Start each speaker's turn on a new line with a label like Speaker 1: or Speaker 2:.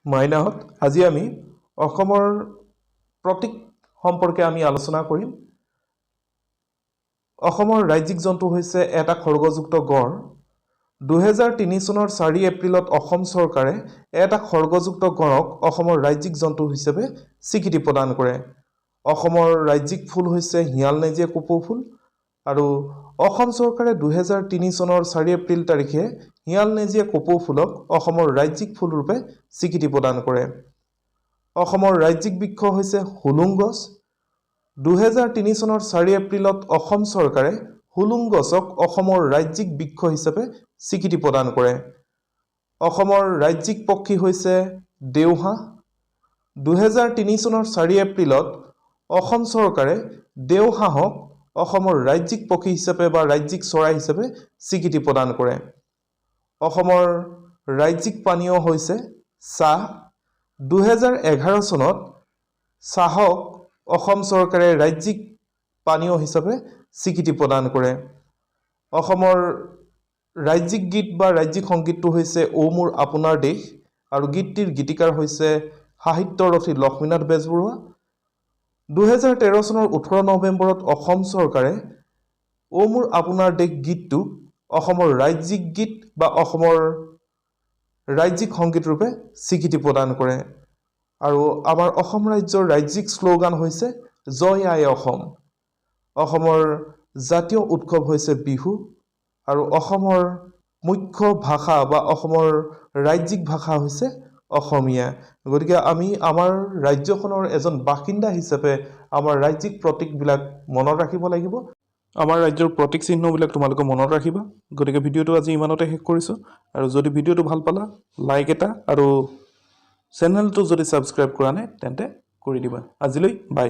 Speaker 1: মাইনাহত আজি আমি অসমৰ প্ৰতীক সম্পৰ্কে আমি আলোচনা কৰিম। অসমৰ ৰাজ্যিক জন্তু হৈছে এটা খড়গযুক্ত গড়। 2003 চনৰ 4 এপ্ৰিলত অসম চৰকাৰে এটা খড়গযুক্ত গড়ক অসমৰ ৰাজ্যিক জন্তু হিচাপে স্বীকৃতি প্ৰদান কৰে। অসমৰ ৰাজ্যিক ফুল হৈছে হিয়াল নেজীয়া কপৌ ফুল আৰু অসম চৰকাৰে 2003 চনৰ 4 এপ্ৰিল তাৰিখে হিয়াল নেজীয়া কপৌ ফুলক অসমৰ ৰাজ্যিক ফুল ৰূপে স্বীকৃতি প্ৰদান কৰে। অসমৰ ৰাজ্যিক বৃক্ষ হৈছে হুলুং গছ। 2003 চনৰ 4 এপ্ৰিলত অসম চৰকাৰে হুলুং গছক অসমৰ ৰাজ্যিক বৃক্ষ হিচাপে স্বীকৃতি প্ৰদান কৰে। অসমৰ ৰাজ্যিক পক্ষী হৈছে দেওহাঁহ। 2003 চনৰ 4 এপ্ৰিলত অসম চৰকাৰে দেওহাঁহক অসমৰ ৰাজ্যিক পক্ষী হিচাপে বা ৰাজ্যিক চৰাই হিচাপে স্বীকৃতি প্ৰদান কৰে। অসমৰ ৰাজ্যিক পানীয় হৈছে চাহ। 2011 চনত চাহক অসম চৰকাৰে ৰাজ্যিক পানীয় হিচাপে স্বীকৃতি প্ৰদান কৰে। অসমৰ ৰাজ্যিক গীত বা ৰাজ্যিক সংগীতটো হৈছে ঔ মোৰ আপোনাৰ দেশ আৰু গীতটিৰ গীতিকাৰ হৈছে সাহিত্য ৰথী লক্ষ্মীনাথ বেজবৰুৱা। 2013 চনৰ 18 নৱেম্বৰত অসম চৰকাৰে ঔ মোৰ আপোনাৰ দেশ গীতটোক অসমৰ ৰাজ্যিক গীত বা অসমৰ ৰাজ্যিক সংগীত ৰূপে স্বীকৃতি প্ৰদান কৰে। আৰু আমাৰ অসম ৰাজ্যৰ ৰাজ্যিক শ্লোগান হৈছে জয় আই অসম। অসমৰ জাতীয় উৎসৱ হৈছে বিহু আৰু অসমৰ মুখ্য ভাষা বা অসমৰ ৰাজ্যিক ভাষা হৈছে অসমীয়া। গতিকে আমি আমাৰ ৰাজ্যখনৰ এজন বাসিন্দা হিচাপে আমাৰ ৰাজ্যিক প্ৰতীকবিলাক মনত ৰাখিব লাগিব। আমাৰ ৰাজ্যৰ প্ৰতীক চিহ্নবিলাক তোমালোকে মনত ৰাখিবা। গতিকে ভিডিঅ'টো আজি ইমানতে শেষ কৰিছোঁ। আৰু যদি ভিডিঅ'টো ভাল পালা লাইক এটা আৰু চেনেলটো যদি ছাবস্ক্ৰাইব কৰা নাই তেন্তে কৰি দিবা। আজিলৈ বাই।